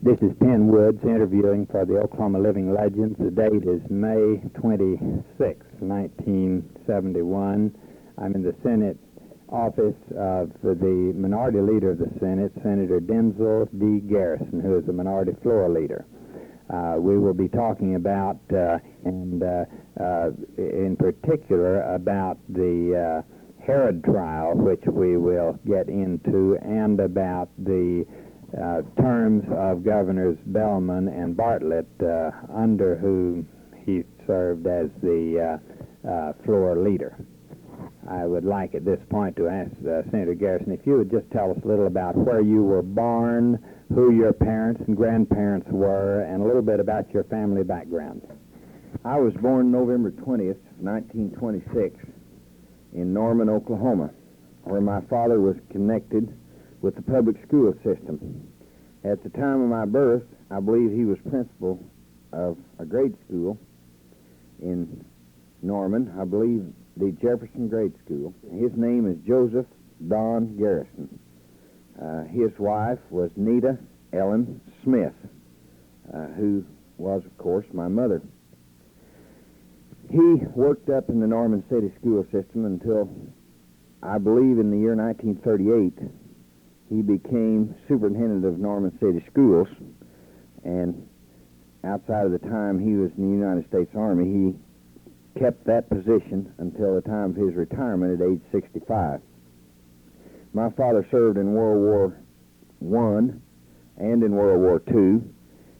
This is Penn Woods interviewing for the Oklahoma Living Legends. The date is May 26, 1971. I'm in the Senate office of the Minority Leader of the Senate, Senator Denzil D. Garrison, who is the Minority Floor Leader. We will be talking about, in particular, about the Herrod trial, which we will get into, and about the terms of Governors Bellmon and Bartlett, under whom he served as the floor leader. I would like at this point to ask Senator Garrison if you would just tell us a little about where you were born, who your parents and grandparents were, and a little bit about your family background. I was born November 20th, 1926, in Norman, Oklahoma, where my father was connected with the public school system. At the time of my birth, I believe he was principal of a grade school in Norman, I believe the Jefferson Grade School. His name is Joseph Don Garrison. His wife was Nita Ellen Smith, who was, of course, my mother. He worked up in the Norman City school system until, I believe, in the year 1938, he became superintendent of Norman City schools, and outside of the time he was in the United States Army, he kept that position until the time of his retirement at age 65. My father served in World War I and in World War II.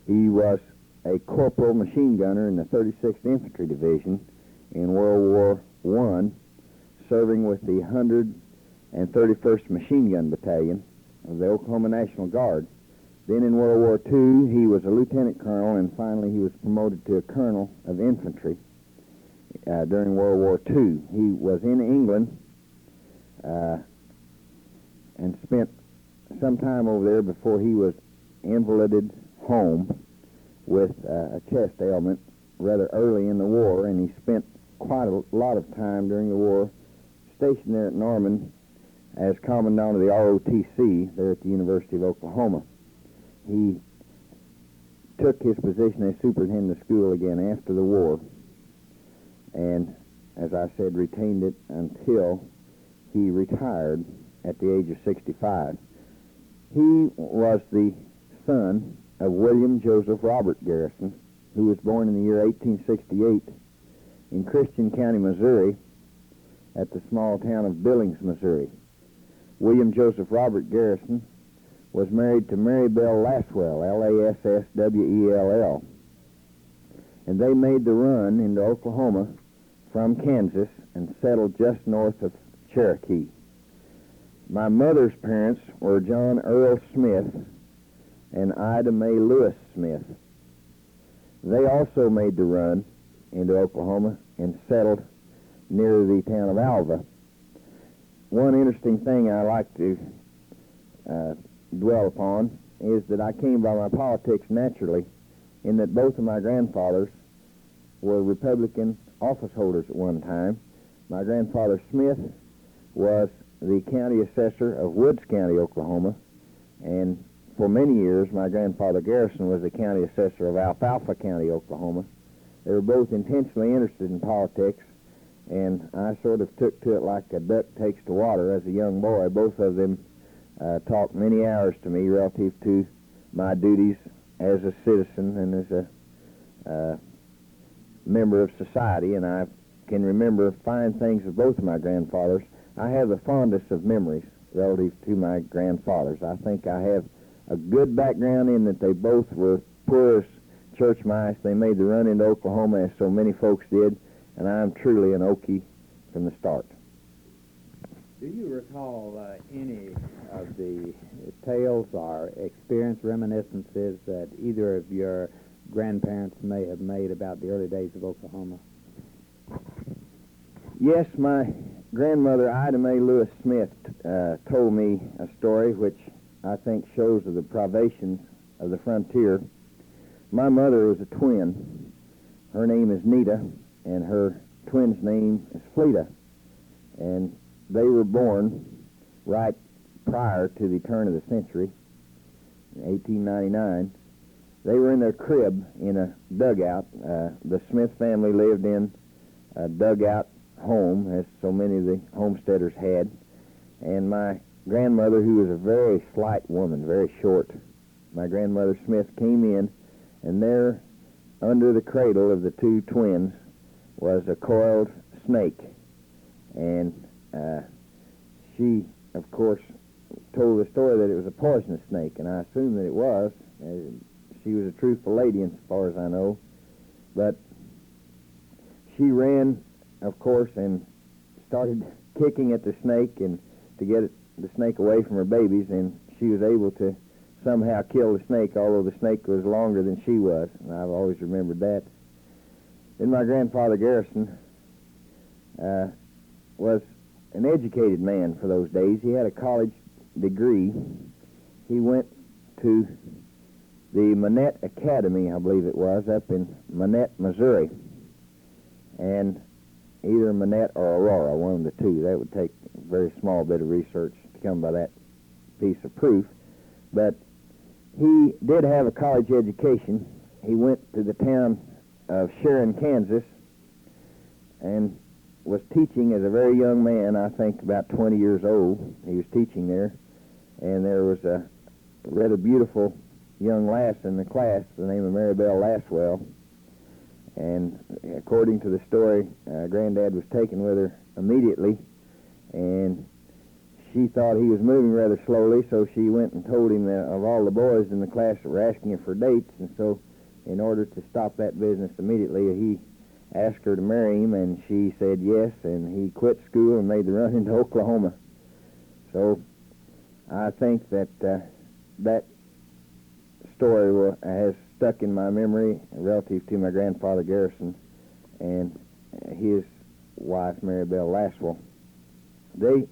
He was a corporal machine gunner in the 36th Infantry Division in World War I, serving with the 131st Machine Gun Battalion of the Oklahoma National Guard. Then in World War II, he was a lieutenant colonel, and finally he was promoted to a colonel of infantry during World War II. He was in England and spent some time over there before he was invalided home with a chest ailment rather early in the war, and he spent quite a lot of time during the war stationed there at Norman as commandant of the ROTC there at the University of Oklahoma. He took his position as superintendent of school again after the war, and, as I said, retained it until he retired at the age of 65. He was the son of William Joseph Robert Garrison, who was born in the year 1868 in Christian County, Missouri, at the small town of Billings, Missouri. William Joseph Robert Garrison was married to Mary Bell Lasswell, Lasswell, and they made the run into Oklahoma from Kansas and settled just north of Cherokee. My mother's parents were John Earl Smith and Ida Mae Lewis Smith. They also made the run into Oklahoma and settled near the town of Alva. One interesting thing I like to dwell upon is that I came by my politics naturally, in that both of my grandfathers were Republican office holders at one time. My grandfather Smith was the county assessor of Woods County, Oklahoma, and for many years my grandfather Garrison was the county assessor of Alfalfa County, Oklahoma. They were both intensely interested in politics, and I sort of took to it like a duck takes to water as a young boy. Both of them talked many hours to me relative to my duties as a citizen and as a member of society, and I can remember fine things of both of my grandfathers. I have the fondest of memories relative to my grandfathers. I think I have a good background in that they both were poor as church mice. They made the run into Oklahoma as so many folks did, and I'm truly an Okie from the start. Do you recall any of the tales or experience reminiscences that either of your grandparents may have made about the early days of Oklahoma? Yes, my grandmother, Ida Mae Lewis Smith, told me a story which I think shows of the privations of the frontier. My mother was a twin. Her name is Nita, and her twin's name is Fleta. And they were born right prior to the turn of the century, in 1899. they were in their crib in a dugout. The Smith family lived in a dugout home, as so many of the homesteaders had. And my grandmother, who was a very slight woman, very short, my grandmother Smith came in, and there under the cradle of the two twins was a coiled snake. And she, of course, told the story that it was a poisonous snake, and I assume that it was. She was a truthful lady, as far as I know. But she ran, of course, and started kicking at the snake and to get the snake away from her babies, and she was able to somehow kill the snake, although the snake was longer than she was, and I've always remembered that. Then my grandfather Garrison was an educated man for those days. He had a college degree. He went to the Manette Academy, I believe it was, up in Manette, Missouri. And either Manette or Aurora, one of the two. That would take a very small bit of research to come by that piece of proof. But he did have a college education. He went to the town of Sharon, Kansas, and was teaching as a very young man, I think about 20 years old. He was teaching there, and there was a rather beautiful young lass in the class, the name of Maribel Laswell, and according to the story, Granddad was taken with her immediately, and she thought he was moving rather slowly, so she went and told him that of all the boys in the class that were asking her for dates, and so in order to stop that business immediately, he asked her to marry him, and she said yes, and he quit school and made the run into Oklahoma. So I think that that story has stuck in my memory relative to my grandfather Garrison and his wife Maribel Laswell. They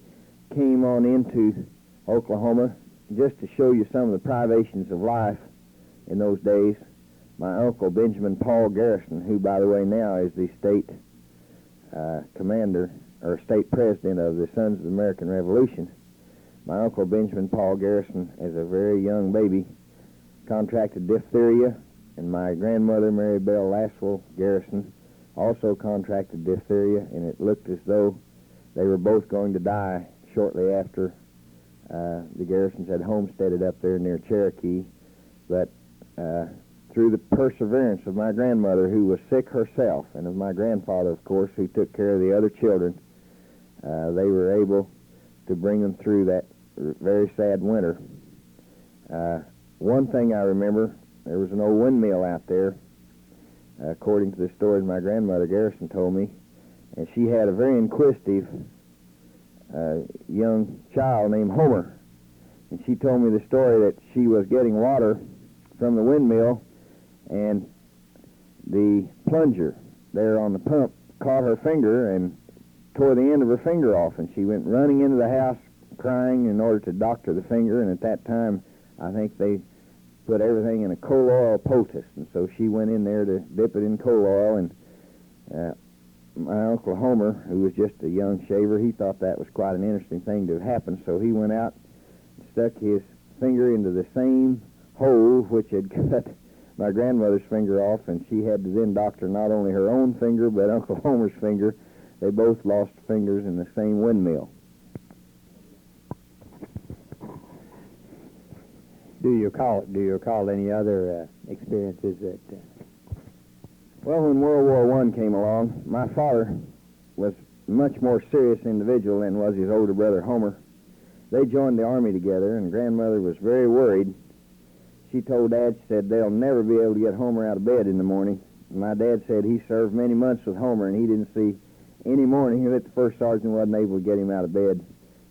came on into Oklahoma just to show you some of the privations of life in those days. My uncle Benjamin Paul Garrison, who by the way now is the state commander or state president of the Sons of the American Revolution, my uncle Benjamin Paul Garrison, as a very young baby, contracted diphtheria, and my grandmother Maribel Laswell Garrison also contracted diphtheria, and it looked as though they were both going to die shortly after the Garrisons had homesteaded up there near Cherokee. But through the perseverance of my grandmother, who was sick herself, and of my grandfather, of course, who took care of the other children, they were able to bring them through that very sad winter. One thing I remember, there was an old windmill out there, according to the story my grandmother Garrison told me, and she had a very inquisitive young child named Homer, and she told me the story that she was getting water from the windmill, and the plunger there on the pump caught her finger and tore the end of her finger off, and she went running into the house crying in order to doctor the finger, and at that time I think they put everything in a coal oil poultice, and so she went in there to dip it in coal oil, and my Uncle Homer, who was just a young shaver, he thought that was quite an interesting thing to happen, so he went out and stuck his finger into the same hole which had cut my grandmother's finger off, and she had to then doctor not only her own finger, but Uncle Homer's finger. They both lost fingers in the same windmill. Do you recall any other experiences that? Well, when World War I came along, my father was a much more serious individual than was his older brother Homer. They joined the Army together, and grandmother was very worried. She told Dad, she said, they'll never be able to get Homer out of bed in the morning. And my dad said he served many months with Homer, and he didn't see any morning that the first sergeant wasn't able to get him out of bed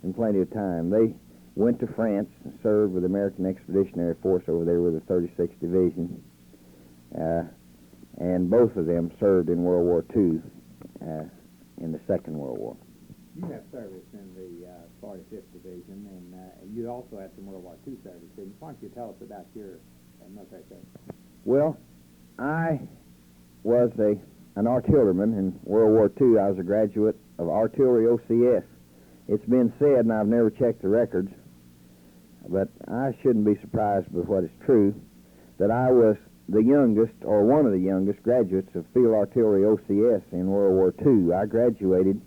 in plenty of time. They went to France and served with the American Expeditionary Force over there with the 36th Division. And both of them served in World War II, in the Second World War. You have service in the 45th Division, and you also had some World War II service, didn't you? Why don't you tell us about your military service? Well, I was an artilleryman in World War II. I was a graduate of Artillery OCS. It's been said, and I've never checked the records, but I shouldn't be surprised with what is true, that I was the youngest, or one of the youngest, graduates of Field Artillery OCS in World War II. I graduated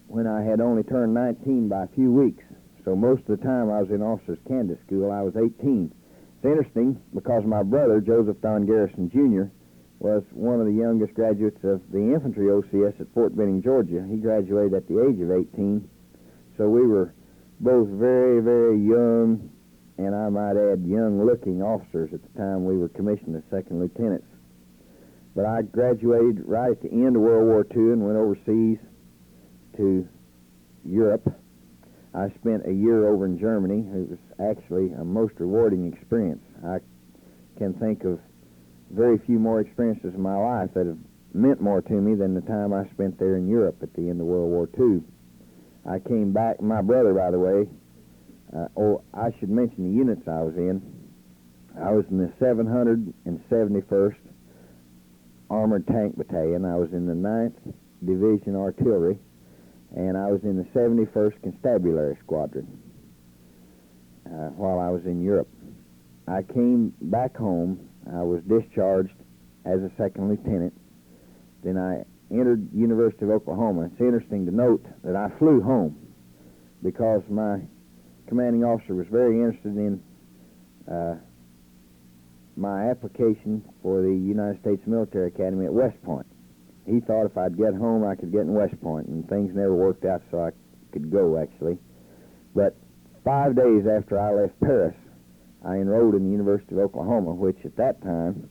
when I had only turned 19 by a few weeks. So most of the time I was in Officers' Candidate School, I was 18. It's interesting because my brother, Joseph Don Garrison, Jr., was one of the youngest graduates of the Infantry OCS at Fort Benning, Georgia. He graduated at the age of 18. So we were both very, very young, and I might add young-looking officers at the time we were commissioned as second lieutenants. But I graduated right at the end of World War II and went overseas to Europe. I spent a year over in Germany. It was actually a most rewarding experience. I can think of very few more experiences in my life that have meant more to me than the time I spent there in Europe at the end of World War II. I came back, my brother, by the way, I should mention the units I was in. I was in the 771st Armored Tank Battalion. I was in the 9th Division Artillery, and I was in the 71st Constabulary Squadron while I was in Europe. I came back home. I was discharged as a second lieutenant. Then I entered University of Oklahoma. It's interesting to note that I flew home because my commanding officer was very interested in my application for the United States Military Academy at West Point. He thought if I'd get home, I could get in West Point, and things never worked out so I could go, actually. But 5 days after I left Paris, I enrolled in the University of Oklahoma, which at that time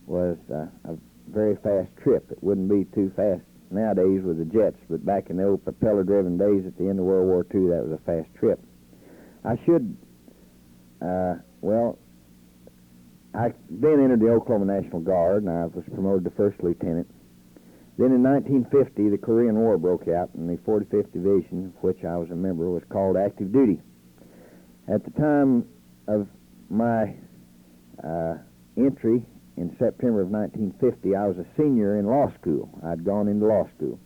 was a very fast trip. It wouldn't be too fast nowadays with the jets, but back in the old propeller-driven days at the end of World War II, that was a fast trip. I should, I then entered the Oklahoma National Guard, and I was promoted to first lieutenant. Then in 1950, the Korean War broke out, and the 45th Division, of which I was a member, was called active duty. At the time of my entry in September of 1950, I was a senior in law school. I'd gone into law school.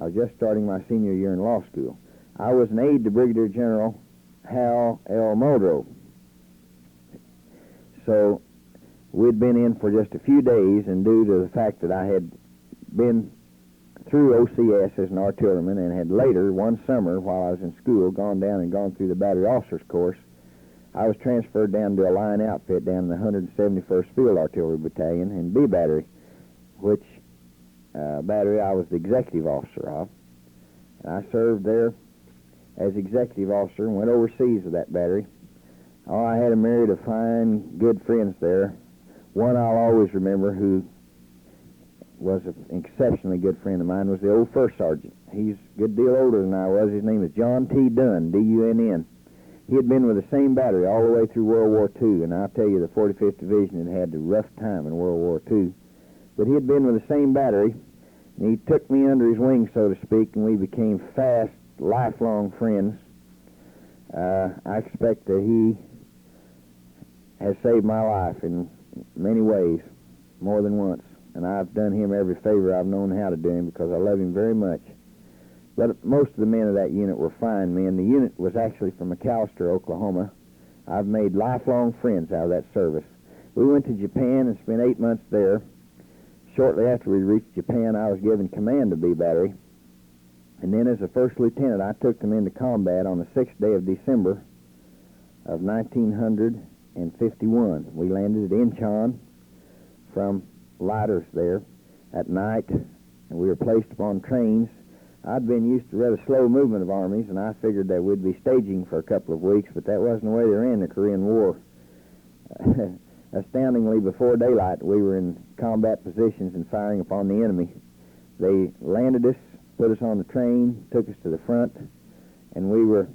I was just starting my senior year in law school. I was an aide to Brigadier General Hal L. Muldrow. So we'd been in for just a few days, and due to the fact that I had been through OCS as an artilleryman and had later, one summer while I was in school, gone down and gone through the battery officers course, I was transferred down to a line outfit down in the 171st Field Artillery Battalion in B Battery, which battery I was the executive officer of. And I served there as executive officer and went overseas with that battery. Oh, I had a myriad of fine, good friends there. One I'll always remember, who was an exceptionally good friend of mine, was the old first sergeant. He's a good deal older than I was. His name is John T. Dunn, D-U-N-N. He had been with the same battery all the way through World War II, and I'll tell you, the 45th Division had had a rough time in World War II. But he had been with the same battery, and he took me under his wing, so to speak, and we became fast, lifelong friends. I expect that he has saved my life in many ways, more than once, and I've done him every favor I've known how to do him because I love him very much. But most of the men of that unit were fine men. The unit was actually from McAlester, Oklahoma. I've made lifelong friends out of that service. We went to Japan and spent 8 months there. Shortly after we reached Japan, I was given command of B Battery. And then as a first lieutenant, I took them into combat on the 6th day of December of 1951. We landed at Incheon from lighters there at night, and we were placed upon trains. I'd been used to rather slow movement of armies, and I figured that we'd be staging for a couple of weeks, but that wasn't the way they ran the Korean War. Astoundingly, before daylight, we were in combat positions and firing upon the enemy. They landed us, put us on the train, took us to the front, and we were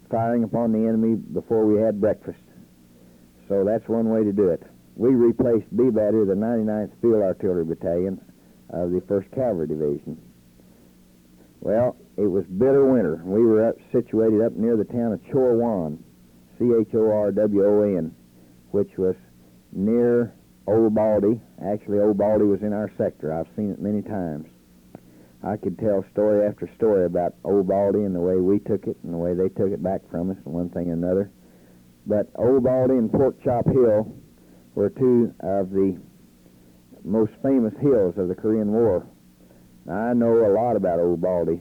firing upon the enemy before we had breakfast. So that's one way to do it. We replaced B Battery, the 99th Field Artillery Battalion of the 1st Cavalry Division. Well, it was bitter winter. We were situated up near the town of Chorwan, Chorwon, which was near Old Baldi. Actually, Old Baldi was in our sector. I've seen it many times. I could tell story after story about Old Baldi and the way we took it and the way they took it back from us and one thing and another. But Old Baldi and Pork Chop Hill were two of the most famous hills of the Korean War. I know a lot about old Baldi.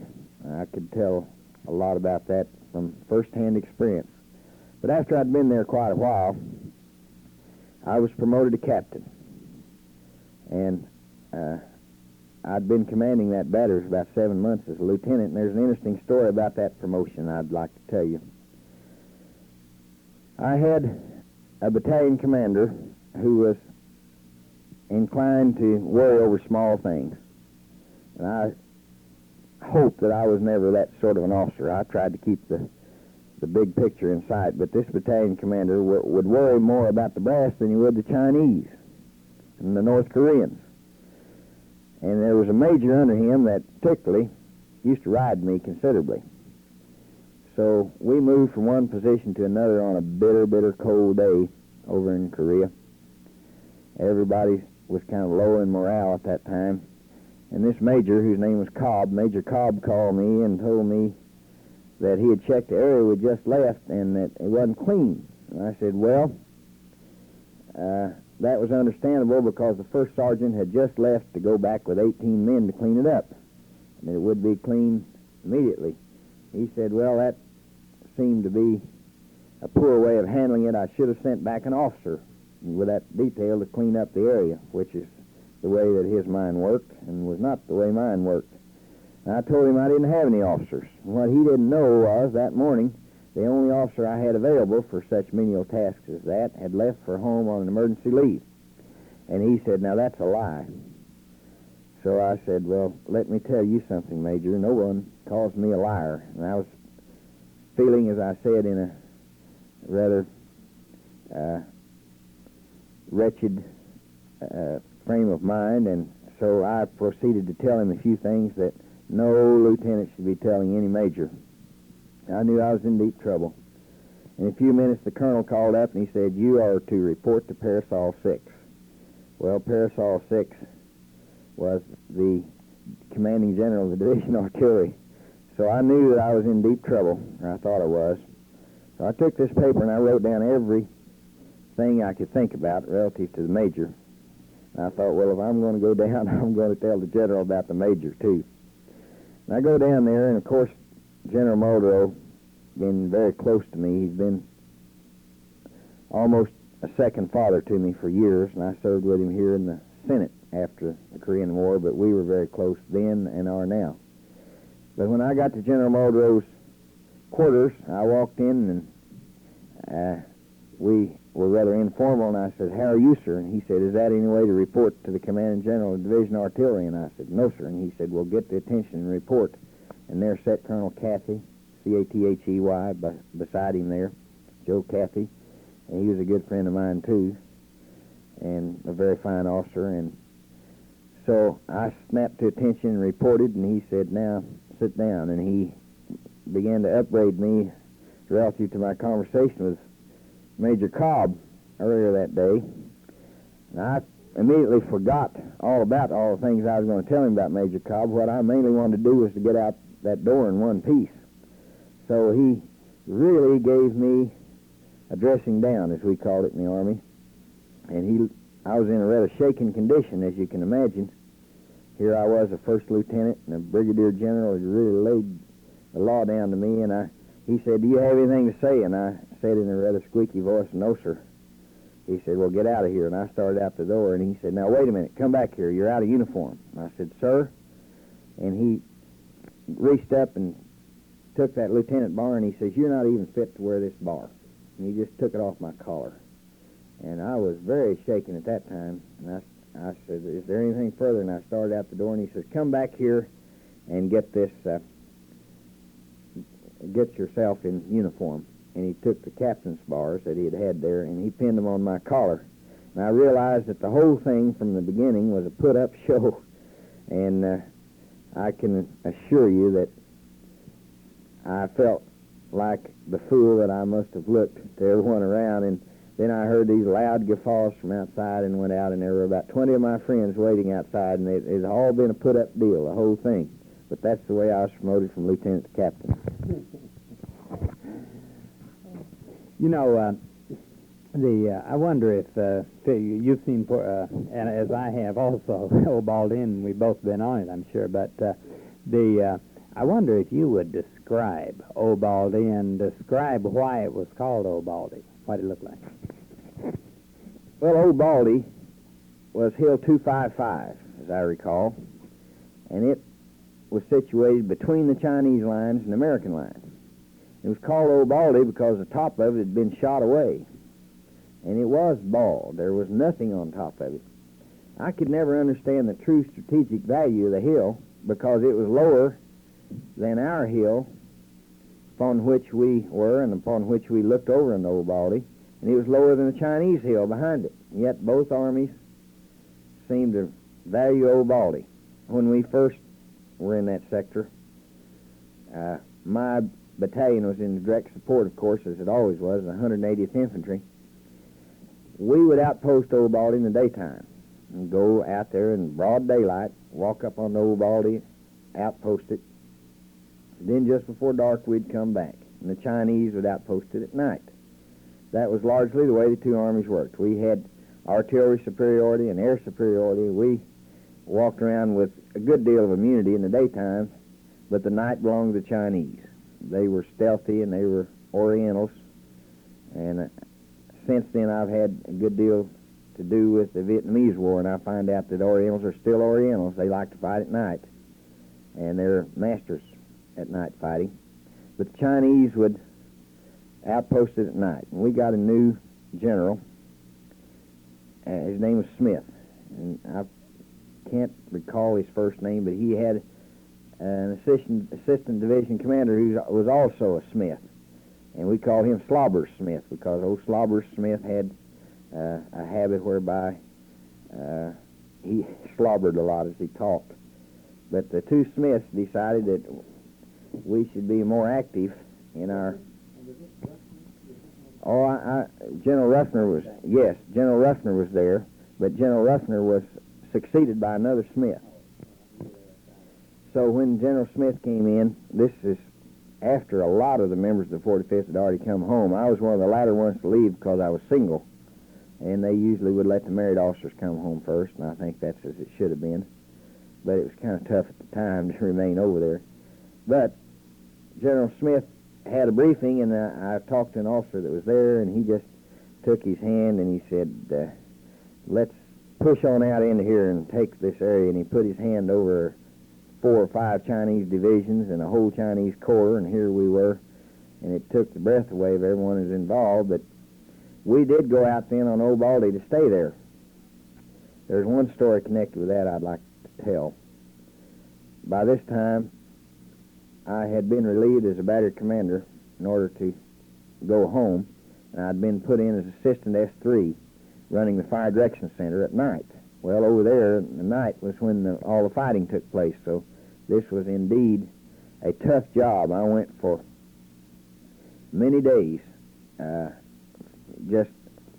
I could tell a lot about that from first-hand experience. But after I'd been there quite a while, I was promoted to captain. And I'd been commanding that battery for about 7 months as a lieutenant, and there's an interesting story about that promotion I'd like to tell you. I had a battalion commander who was inclined to worry over small things. And I hope that I was never that sort of an officer. I tried to keep the big picture in sight, but this battalion commander would worry more about the brass than he would the Chinese and the North Koreans. And there was a major under him that particularly used to ride me considerably. So we moved from one position to another on a bitter, bitter cold day over in Korea. Everybody was kind of low in morale at that time. And this major, whose name was Cobb, Major Cobb, called me and told me that he had checked the area we just left and that it wasn't clean. And I said, well, that was understandable because the first sergeant had just left to go back with 18 men to clean it up, and it would be clean immediately. He said, well, that seemed to be a poor way of handling it. I should have sent back an officer with that detail to clean up the area, which is the way that his mind worked and was not the way mine worked. And I told him I didn't have any officers. And what he didn't know was that morning the only officer I had available for such menial tasks as that had left for home on an emergency leave. And he said, now that's a lie. So I said, well, let me tell you something, Major. No one calls me a liar. And I was feeling, as I said, in a rather wretched frame of mind, and so I proceeded to tell him a few things that no lieutenant should be telling any major. I knew I was in deep trouble. In a few minutes, the colonel called up and he said, you are to report to Parasol 6. Well, Parasol 6 was the commanding general of the division artillery. So I knew that I was in deep trouble, or I thought I was. So I took this paper and I wrote down everything I could think about relative to the major. And I thought, well, if I'm going to go down, I'm going to tell the general about the major, too. And I go down there, and, of course, General Muldrow been very close to me. He's been almost a second father to me for years, and I served with him here in the Senate after the Korean War, but we were very close then and are now. But when I got to General Muldrow's quarters, I walked in, and we were rather informal, and I said, how are you, sir? And he said, is that any way to report to the commanding general of Division Artillery? And I said, no, sir. And he said, well, get the attention and report. And there sat Colonel Cathy, C-A-T-H-E-Y, beside him there, Joe Cathy. And he was a good friend of mine, too, and a very fine officer. And so I snapped to attention and reported, and he said, now, sit down. And he began to upbraid me relative to my conversation with Major Cobb earlier that day. And I immediately forgot all about all the things I was going to tell him about Major Cobb. What I mainly wanted to do was to get out that door in one piece. So he really gave me a dressing down, as we called it in the Army. And I was in a rather shaken condition, as you can imagine. Here I was, a first lieutenant, and a brigadier general had really laid the law down to me, and he said, do you have anything to say? And I said in a rather squeaky voice, no, sir. He said, well, get out of here. And I started out the door, and he said, now, wait a minute, come back here. You're out of uniform. And I said, sir. And he reached up and took that lieutenant bar, and he says, you're not even fit to wear this bar. And he just took it off my collar. And I was very shaken at that time. And I said, is there anything further? And I started out the door, and he says, come back here and get this, get yourself in uniform. And he took the captain's bars that he had there, and he pinned them on my collar. And I realized that the whole thing from the beginning was a put-up show. And I can assure you that I felt like the fool that I must have looked to everyone around. And then I heard these loud guffaws from outside and went out, and there were about 20 of my friends waiting outside, and it had all been a put-up deal, the whole thing. But that's the way I was promoted from lieutenant to captain. You know, I wonder if you've seen, and as I have also, Old Baldi, and we've both been on it, I'm sure. But I wonder if you would describe Old Baldi and describe why it was called Old Baldi. What did it look like? Well, Old Baldi was Hill 255, as I recall, and it was situated between the Chinese lines and the American lines. It was called Old Baldi because the top of it had been shot away, and it was bald. There was nothing on top of it. I could never understand the true strategic value of the hill because it was lower than our hill upon which we were and upon which we looked over in Old Baldi, and it was lower than the Chinese hill behind it. Yet both armies seemed to value Old Baldi. When we first were in that sector, my battalion was in direct support, of course, as it always was, the 180th Infantry. We would outpost Old Baldi in the daytime and go out there in broad daylight, walk up on Old Baldi, outpost it. Then just before dark, we'd come back, and the Chinese would outpost it at night. That was largely the way the two armies worked. We had artillery superiority and air superiority. We walked around with a good deal of immunity in the daytime, but the night belonged to the Chinese. They were stealthy and they were Orientals, and since then I've had a good deal to do with the Vietnamese War, and I find out that Orientals are still Orientals. They like to fight at night, and they're masters at night fighting. But the Chinese would outpost it at night, and we got a new general. His name was Smith, and I can't recall his first name, but he had an assistant division commander who was also a Smith, and we called him Slobber Smith because old Slobber Smith had a habit whereby he slobbered a lot as he talked. But the two Smiths decided that we should be more active in our... General Ruffner was... Yes, General Ruffner was there, but General Ruffner was succeeded by another Smith. So when General Smith came in, this is after a lot of the members of the 45th had already come home. I was one of the latter ones to leave because I was single, and they usually would let the married officers come home first, and I think that's as it should have been. But it was kind of tough at the time to remain over there. But General Smith had a briefing, and I talked to an officer that was there, and he just took his hand and he said, let's push on out into here and take this area. And he put his hand over 4 or 5 Chinese divisions and a whole Chinese corps, and here we were, and it took the breath away of everyone who was involved. But we did go out then on Old Baldi to stay there. There's one story connected with that I'd like to tell. By this time, I had been relieved as a battery commander in order to go home, and I'd been put in as assistant S3, running the Fire Direction Center at night. Well, over there, the night was when all the fighting took place, so this was indeed a tough job. I went for many days just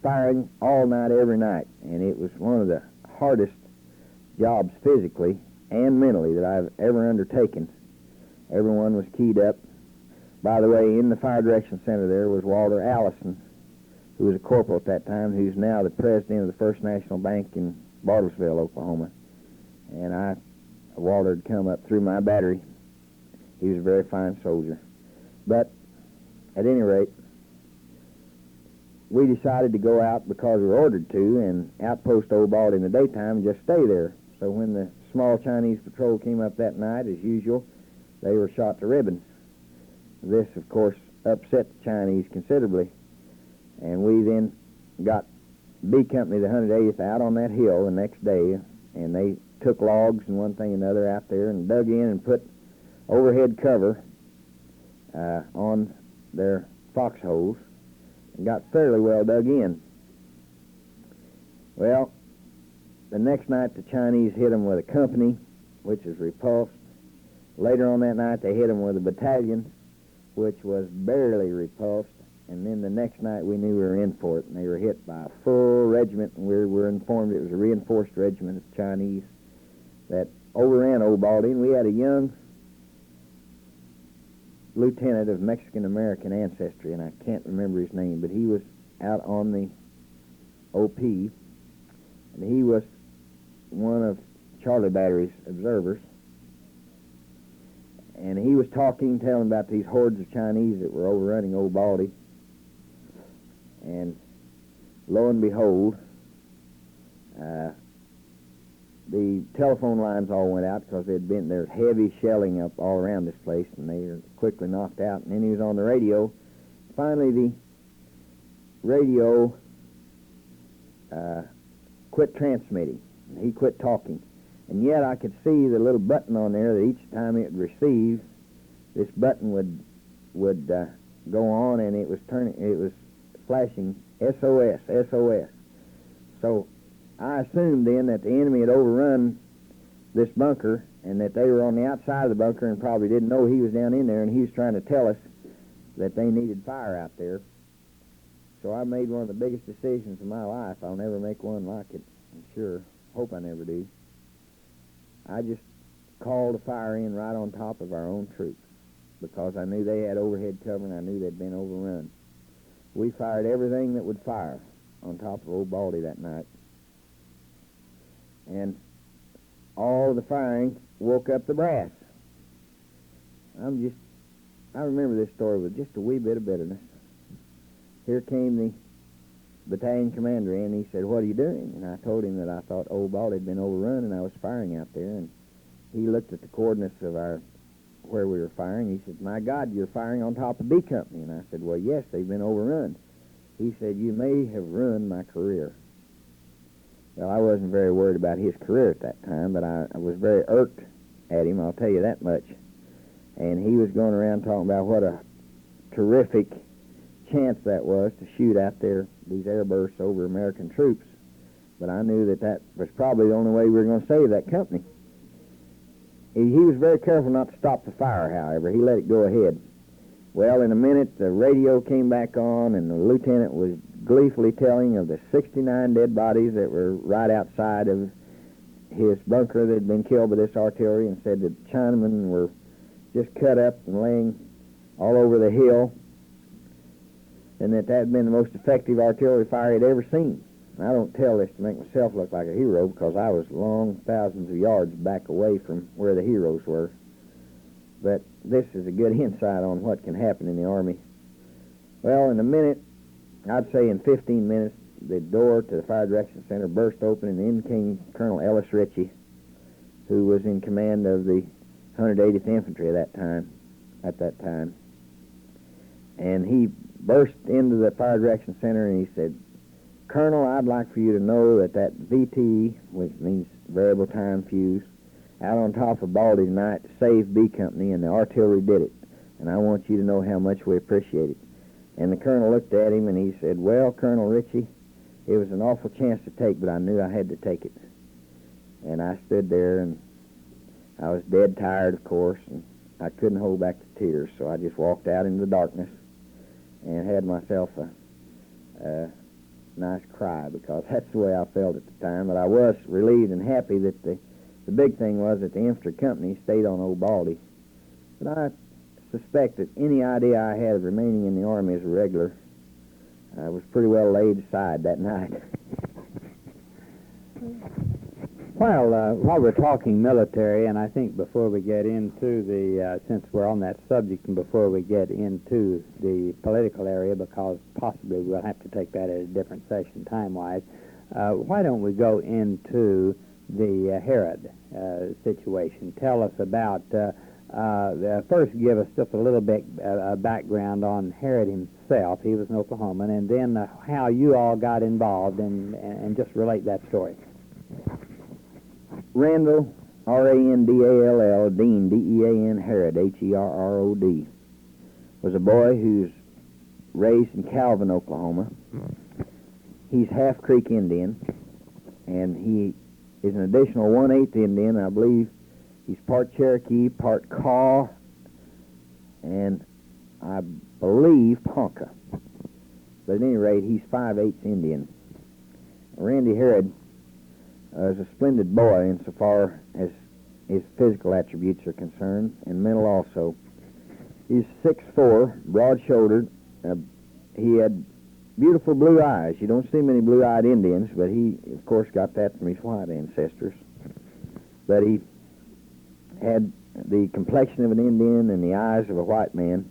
firing all night, every night, and it was one of the hardest jobs physically and mentally that I've ever undertaken. Everyone was keyed up. By the way, in the Fire Direction Center there was Walter Allison, who was a corporal at that time, who's now the president of the First National Bank in Bartlesville, Oklahoma. And Walter had come up through my battery. He was a very fine soldier. But at any rate, we decided to go out because we were ordered to and outpost Old Baldi in the daytime and just stay there. So when the small Chinese patrol came up that night, as usual, they were shot to ribbons. This, of course, upset the Chinese considerably, and we then got B Company, the 180th, out on that hill the next day, and they took logs and one thing and another out there and dug in and put overhead cover on their foxholes and got fairly well dug in. Well, the next night the Chinese hit them with a company, which was repulsed. Later on that night they hit them with a battalion, which was barely repulsed. And then the next night we knew we were in for it, and they were hit by a full regiment, and we were informed it was a reinforced regiment of Chinese that overran Old Baldi, and we had a young lieutenant of Mexican-American ancestry, and I can't remember his name, but he was out on the OP, and he was one of Charlie Battery's observers. And he was talking, telling about these hordes of Chinese that were overrunning Old Baldi. And lo and behold, the telephone lines all went out because there's heavy shelling up all around this place, and they were quickly knocked out. And then he was on the radio. Finally, the radio quit transmitting, and he quit talking. And yet I could see the little button on there that each time it would receive, this button would go on, and it was flashing SOS, SOS. So I assumed then that the enemy had overrun this bunker and that they were on the outside of the bunker and probably didn't know he was down in there, and he was trying to tell us that they needed fire out there. So I made one of the biggest decisions of my life. I'll never make one like it, I'm sure. Hope I never do. I just called a fire in right on top of our own troops because I knew they had overhead cover and I knew they'd been overrun. We fired everything that would fire on top of Old Baldi that night. And all the firing woke up the brass. I remember this story with just a wee bit of bitterness. Here came the battalion commander in, and he said, "What are you doing?" And I told him that I thought Old Baldi had been overrun and I was firing out there. And he looked at the coordinates of where we were firing. He said, "My God, you're firing on top of B Company." And I said, "Well, yes, they've been overrun." He said, "You may have ruined my career." Well, I wasn't very worried about his career at that time, but I was very irked at him, I'll tell you that much. And he was going around talking about what a terrific chance that was to shoot out there these airbursts over American troops. But I knew that was probably the only way we were going to save that company. He was very careful not to stop the fire, however. He let it go ahead. Well, in a minute, the radio came back on, and the lieutenant was gleefully telling of the 69 dead bodies that were right outside of his bunker that had been killed by this artillery, and said that Chinamen were just cut up and laying all over the hill, and that had been the most effective artillery fire he'd ever seen. I don't tell this to make myself look like a hero, because I was long thousands of yards back away from where the heroes were. But this is a good insight on what can happen in the Army. Well, in a minute, I'd say in 15 minutes, the door to the Fire Direction Center burst open, and in came Colonel Ellis Ritchie, who was in command of the 180th Infantry at that time. And he burst into the Fire Direction Center, and he said, "Colonel, I'd like for you to know that VT, which means variable time fuse, out on top of Baldi tonight saved B Company, and the artillery did it. And I want you to know how much we appreciate it." And the colonel looked at him and he said, "Well, Colonel Ritchie, it was an awful chance to take, but I knew I had to take it." And I stood there, and I was dead tired, of course, and I couldn't hold back the tears, so I just walked out into the darkness and had myself a nice cry, because that's the way I felt at the time. But I was relieved and happy that the big thing was that the infantry company stayed on Old Baldi. But I suspect that any idea I had of remaining in the Army as a regular was pretty well laid aside that night. Well, while we're talking military, and I think before we get into since we're on that subject, and before we get into the political area, because possibly we'll have to take that at a different session time-wise, why don't we go into the Herrod situation? Tell us about, first give us just a little bit background on Herrod himself. He was an Oklahoman, and then how you all got involved, and just relate that story. Randall, R-A-N-D-A-L-L, Dean, D-E-A-N, Herrod, H-E-R-R-O-D, was a boy who's raised in Calvin, Oklahoma. He's half Creek Indian, and he is an additional 1/8 Indian. I believe he's part Cherokee, part Kaw, and I believe Ponca. But at any rate, he's 5/8 Indian. Randy Herrod is a splendid boy insofar as his physical attributes are concerned, and mental also. He's 6'4", broad-shouldered. He had beautiful blue eyes. You don't see many blue-eyed Indians, but he, of course, got that from his white ancestors. But he had the complexion of an Indian and the eyes of a white man.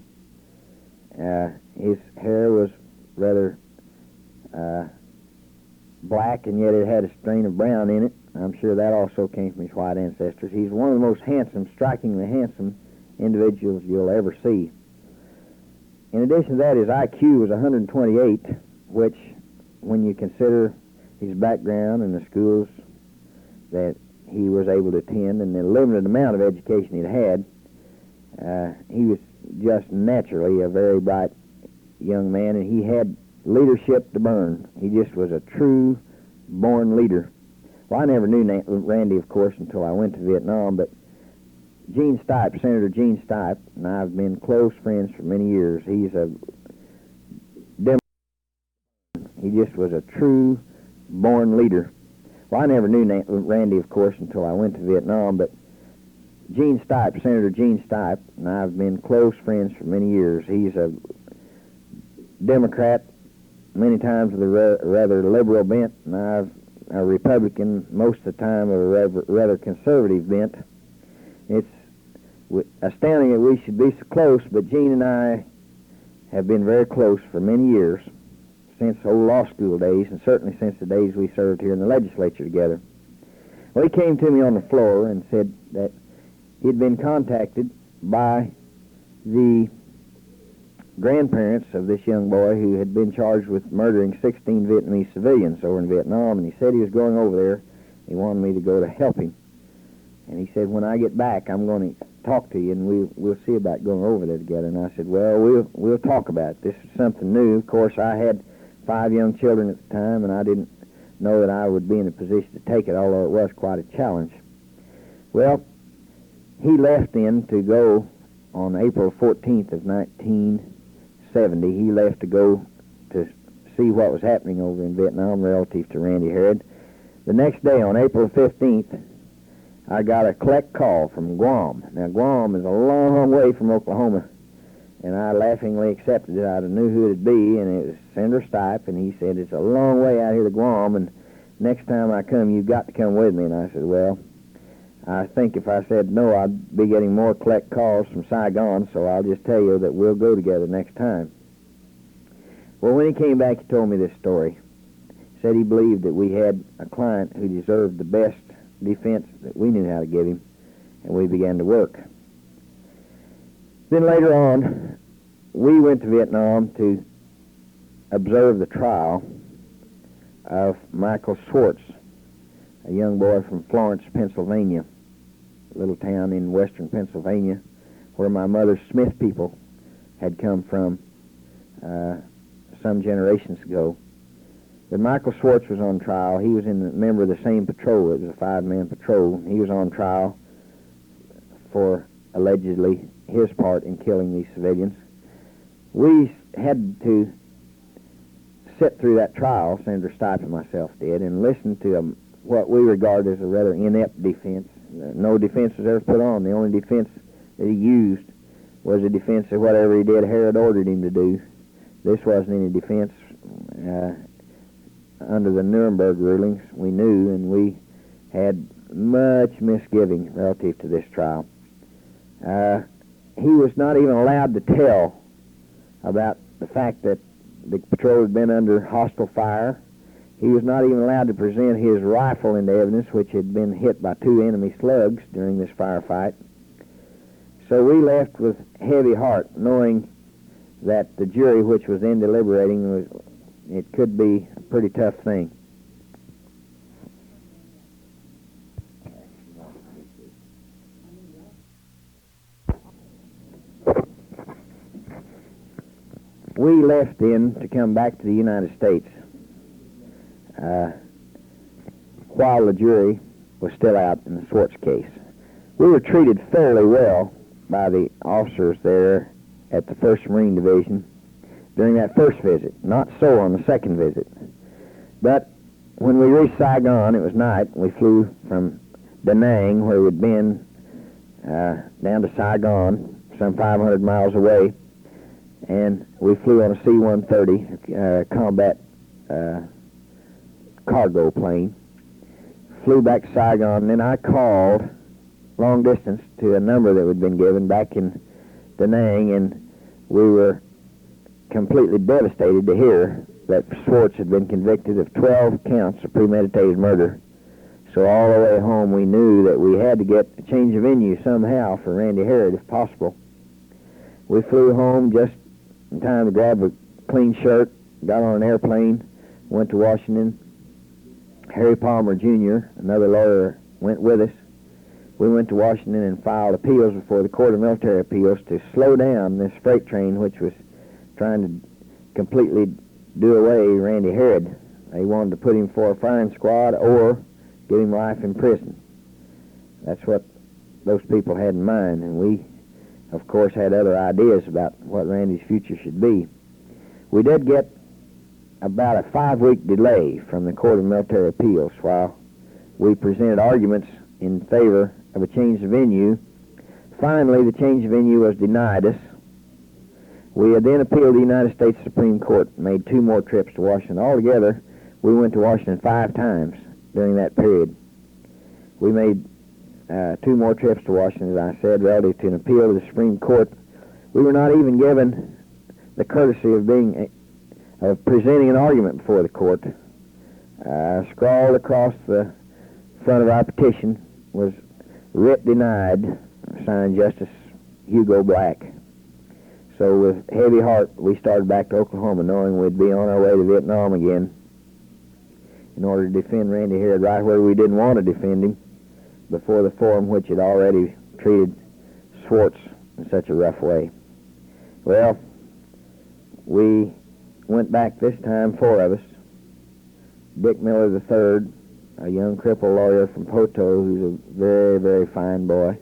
His hair was rather black, and yet it had a strain of brown in it. I'm sure that also came from his white ancestors. He's one of the most handsome, strikingly handsome individuals you'll ever see. In addition to that, his IQ was 128, which, when you consider his background and the schools that he was able to attend and the limited amount of education he'd had, he was just naturally a very bright young man, and he had leadership to burn. He just was a true born leader. Well, I never knew Randy, of course, until I went to Vietnam, but Gene Stipe, Senator Gene Stipe, and I've been close friends for many years. He's a Democrat. He just was a true born leader. Well, I never knew Randy, of course, until I went to Vietnam, but Gene Stipe, Senator Gene Stipe, and I've been close friends for many years. He's a Democrat, many times with a rather liberal bent, and I'm a Republican, most of the time of a rather conservative bent. It's astounding that we should be so close, but Gene and I have been very close for many years, since old law school days, and certainly since the days we served here in the legislature together. Well, he came to me on the floor and said that he'd been contacted by the grandparents of this young boy who had been charged with murdering 16 Vietnamese civilians over in Vietnam, and he said he was going over there. He wanted me to go to help him. And he said, when I get back, I'm going to talk to you, and we'll see about going over there together. And I said, well, we'll talk about it. This is something new. Of course, I had 5 young children at the time, and I didn't know that I would be in a position to take it, although it was quite a challenge. Well, he left then to go on April 14th of 1970. He left to go to see what was happening over in Vietnam relative to Randy Herrod. The next day, on April 15th, I got a collect call from Guam. Now, Guam is a long way from Oklahoma, and I laughingly accepted it. I knew who it'd be, and it was Senator Stipe, and he said, it's a long way out here to Guam, and next time I come, you've got to come with me. And I said, well, I think if I said no, I'd be getting more collect calls from Saigon, so I'll just tell you that we'll go together next time. Well, when he came back, he told me this story. He said he believed that we had a client who deserved the best defense that we knew how to give him, and we began to work. Then later on, we went to Vietnam to observe the trial of Michael Schwartz, a young boy from Florence, Pennsylvania, a little town in western Pennsylvania, where my mother's Smith people had come from some generations ago. But Michael Schwartz was on trial. He was a member of the same patrol. It was a 5-man patrol. He was on trial for allegedly his part in killing these civilians. We had to sit through that trial, Senator Stipe and myself did, and listen to what we regard as a rather inept defense. No defense was ever put on. The only defense that he used was a defense of whatever he did Herrod ordered him to do. This wasn't any defense under the Nuremberg rulings, we knew, and we had much misgiving relative to this trial. He was not even allowed to tell about the fact that the patrol had been under hostile fire. He was not even allowed to present his rifle into evidence, which had been hit by 2 enemy slugs during this firefight. So we left with heavy heart, knowing that the jury, which was then deliberating, it could be a pretty tough thing. We left then to come back to the United States while the jury was still out in the Schwartz case. We were treated fairly well by the officers there at the 1st Marine Division during that first visit, not so on the second visit. But when we reached Saigon, it was night. We flew from Da Nang, where we'd been, down to Saigon, some 500 miles away. and we flew on a C-130 combat cargo plane. Flew back to Saigon, and then I called long distance to a number that had been given back in Da Nang, and we were completely devastated to hear that Schwartz had been convicted of 12 counts of premeditated murder. So all the way home we knew that we had to get a change of venue somehow for Randy Herrod if possible. We flew home just in time to grab a clean shirt, got on an airplane, went to Washington. Harry Palmer Jr., another lawyer, went with us. We went to Washington and filed appeals before the Court of Military Appeals to slow down this freight train which was trying to completely do away Randy Herrod. They wanted to put him for a firing squad or give him life in prison. That's what those people had in mind, and we, of course, had other ideas about what Randy's future should be. We did get about a 5-week delay from the Court of Military Appeals while we presented arguments in favor of a change of venue. Finally, the change of venue was denied us. We had then appealed the United States Supreme Court and made 2 more trips to Washington. Altogether, we went to Washington 5 times during that period. We made 2 more trips to Washington, as I said, relative to an appeal to the Supreme Court. We were not even given the courtesy of presenting an argument before the court. Scrawled across the front of our petition was "Writ denied," signed Justice Hugo Black. So with heavy heart, we started back to Oklahoma, knowing we'd be on our way to Vietnam again in order to defend Randy Herrod right where we didn't want to defend him, before the forum which had already treated Schwartz in such a rough way. Well, we went back this time, 4 of us. Dick Miller III, a young crippled lawyer from Poto, who's a very, very fine boy.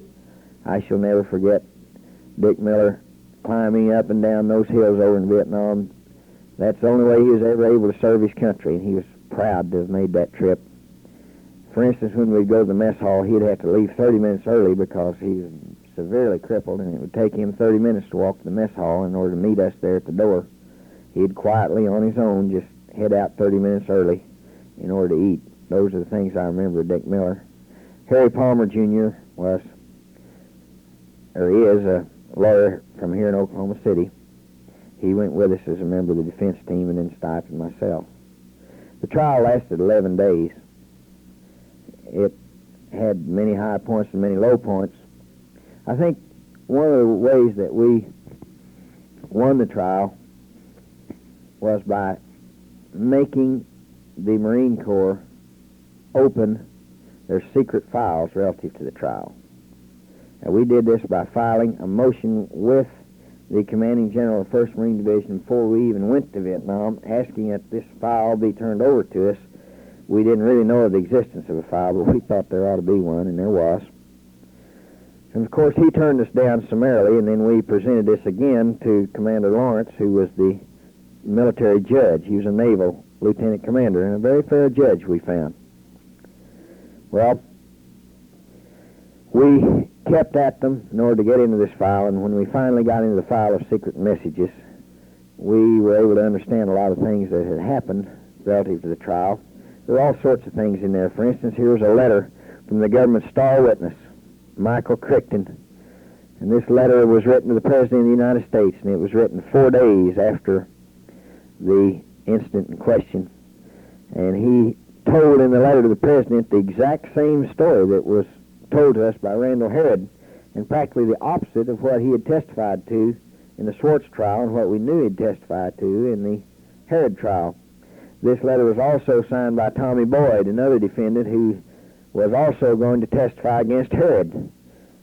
I shall never forget Dick Miller climbing up and down those hills over in Vietnam. That's the only way he was ever able to serve his country, and he was proud to have made that trip. For instance, when we'd go to the mess hall, he'd have to leave 30 minutes early because he was severely crippled, and it would take him 30 minutes to walk to the mess hall in order to meet us there at the door. He'd quietly, on his own, just head out 30 minutes early in order to eat. Those are the things I remember of Dick Miller. Harry Palmer Jr. is a lawyer from here in Oklahoma City. He went with us as a member of the defense team, and then Stipe and myself. The trial lasted 11 days. It had many high points and many low points. I think one of the ways that we won the trial was by making the Marine Corps open their secret files relative to the trial. And we did this by filing a motion with the commanding general of the 1st Marine Division before we even went to Vietnam, asking that this file be turned over to us. We didn't really know of the existence of a file, but we thought there ought to be one, and there was. And of course, he turned us down summarily, and then we presented this again to Commander Lawrence, who was the military judge. He was a naval lieutenant commander, and a very fair judge, we found. Well, we kept at them in order to get into this file, and when we finally got into the file of secret messages, we were able to understand a lot of things that had happened relative to the trial. There were all sorts of things in there. For instance, here was a letter from the government's star witness, Michael Crichton. And this letter was written to the President of the United States, and it was written 4 days after the incident in question. And he told in the letter to the President the exact same story that was told to us by Randy Herrod, and practically the opposite of what he had testified to in the Schwartz trial and what we knew he'd testified to in the Herrod trial. This letter was also signed by Tommy Boyd, another defendant who was also going to testify against Herrod.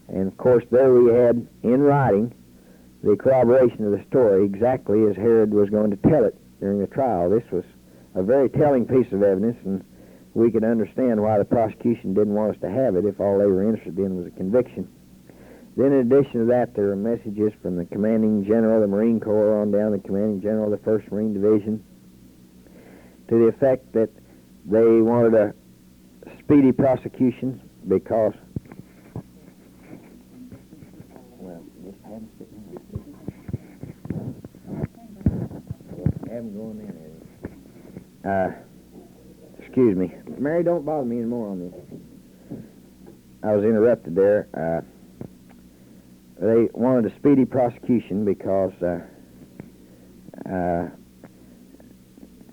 And of course there we had in writing the corroboration of the story exactly as Herrod was going to tell it during the trial. This was a very telling piece of evidence, and we could understand why the prosecution didn't want us to have it if all they were interested in was a conviction. Then in addition to that, there were messages from the commanding general of the Marine Corps on down, the commanding general of the 1st Marine Division, to the effect that they wanted a speedy prosecution because, well, just have them sit down. have them going in there. Excuse me. Mary, don't bother me anymore on this. I was interrupted there. They wanted a speedy prosecution because, as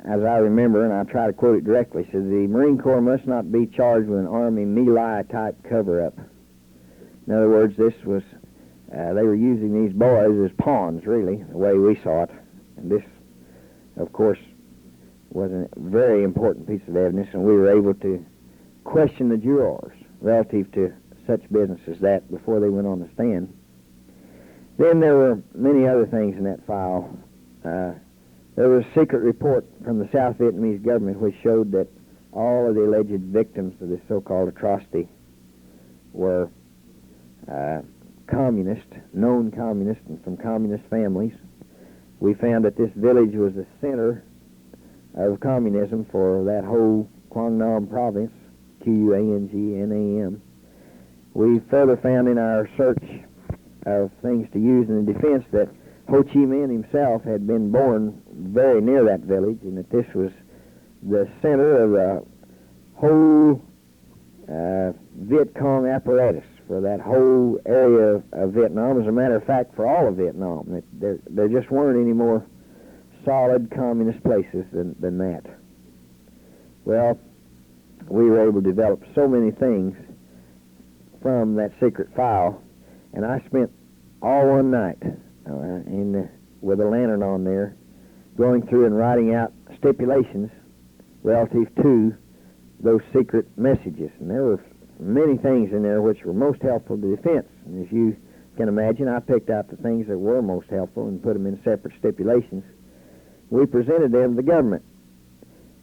I remember, and I try to quote it directly, said the Marine Corps must not be charged with an Army melee-type cover-up. In other words, this was, they were using these boys as pawns, really, the way we saw it. And this, of course, was a very important piece of evidence, and we were able to question the jurors relative to such business as that before they went on the stand. Then there were many other things in that file. There was a secret report from the South Vietnamese government which showed that all of the alleged victims of this so-called atrocity were communist, known communists, and from communist families. We found that this village was the center of communism for that whole Quang Nam province, Quangnam. We further found in our search of things to use in the defense that Ho Chi Minh himself had been born very near that village, and that this was the center of the whole Viet Cong apparatus for that whole area of Vietnam. As a matter of fact, for all of Vietnam, there just weren't any more solid communist places than that. Well, we were able to develop so many things from that secret file, and I spent all one night with a lantern on there, going through and writing out stipulations relative to those secret messages. And there were many things in there which were most helpful to defense. And as you can imagine, I picked out the things that were most helpful and put them in separate stipulations. We presented them to the government,